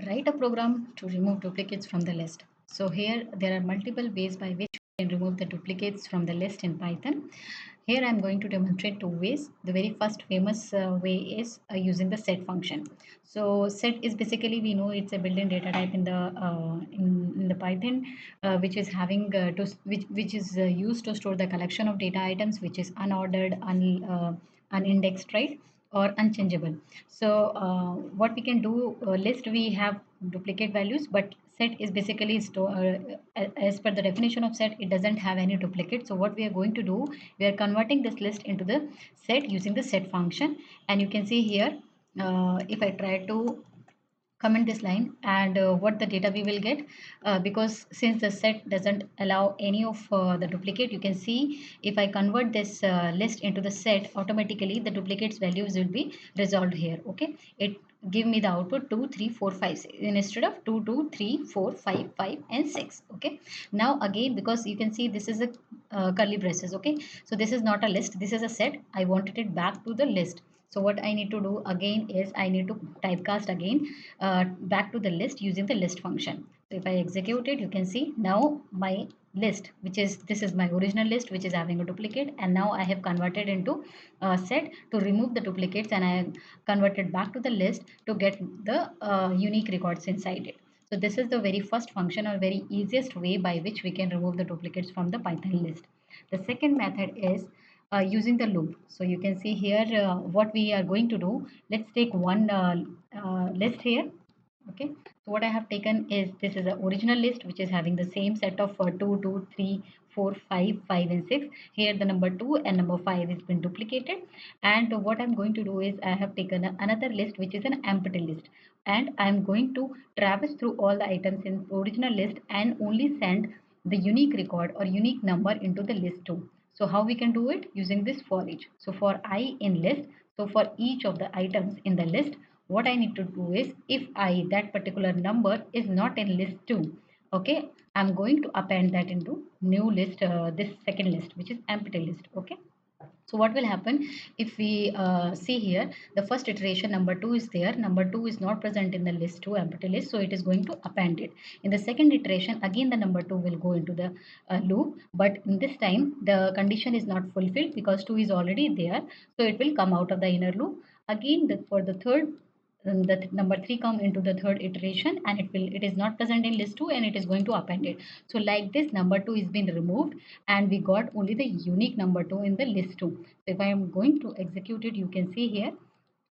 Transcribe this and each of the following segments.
Write a program to remove duplicates from the list. So here there are multiple ways by which we can remove the duplicates from the list in Python. Here I'm going to demonstrate two ways. The very first famous way is using the set function. So set is basically, we know it's a built-in data type in the Python, which is having which is used to store the collection of data items which is unordered, unindexed, right? Or unchangeable. So what we can do, list we have duplicate values, but set is basically as per the definition of set, it doesn't have any duplicate. So what we are going to do, we are converting this list into the set using the set function. And you can see here, if I try to comment this line and what the data we will get, because since the set doesn't allow any of the duplicate, you can see if I convert this list into the set, automatically the duplicates values will be resolved here. Okay, it give me the output 2 3 4 5 6 instead of 2 2 3 4 5 5 and 6. Okay, now again, because you can see this is a curly braces. Okay, so this is not a list, this is a set. I wanted it back to the list. So what I need to do again is I need to typecast again back to the list using the list function. So if I execute it, you can see now my list, which is this is my original list, which is having a duplicate, and now I have converted into set to remove the duplicates, and I have converted back to the list to get the unique records inside it. So this is the very first function or very easiest way by which we can remove the duplicates from the Python list. The second method is using the loop. So you can see here what we are going to do. Let's take one list here. Okay, so what I have taken is this is the original list which is having the same set of 2 2 3 4 5 5 and 6. Here the number 2 and number 5 has been duplicated, and what I'm going to do is I have taken another list which is an empty list, and I'm going to traverse through all the items in original list and only send the unique record or unique number into the list 2. So how we can do it? Using this for each. So for I in list, so for each of the items in the list, what I need to do is, if I that particular number is not in list 2, okay, I'm going to append that into new list, this second list, which is empty list. Okay, so what will happen if we see here, the first iteration number 2 is there, number 2 is not present in the list 2 empty list, so it is going to append it. In the second iteration, again the number 2 will go into the loop, but in this time the condition is not fulfilled because 2 is already there, so it will come out of the inner loop. Again, for the third, the number 3 come into the third iteration, and it is not present in list 2, and it is going to append it. So like this, number 2 is being removed, and we got only the unique number 2 in the list 2. So if I am going to execute it, you can see here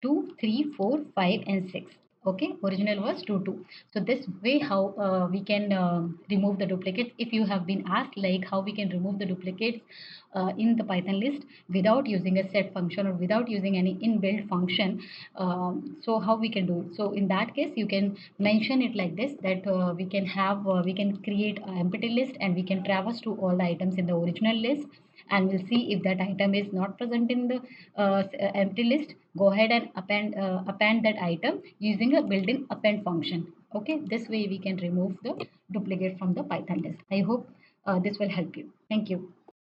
2 3 4 5 and 6. Okay, original was 2 2. So this way how we can remove the duplicates. If you have been asked like how we can remove the duplicates in the Python list without using a set function or without using any inbuilt function, so how we can do it? So in that case, you can mention it like this, that we can create an empty list, and we can traverse to all the items in the original list, and we'll see if that item is not present in the empty list. Go ahead and append that item using a built-in append function. Okay, this way we can remove the duplicate from the Python list. I hope this will help you. Thank you.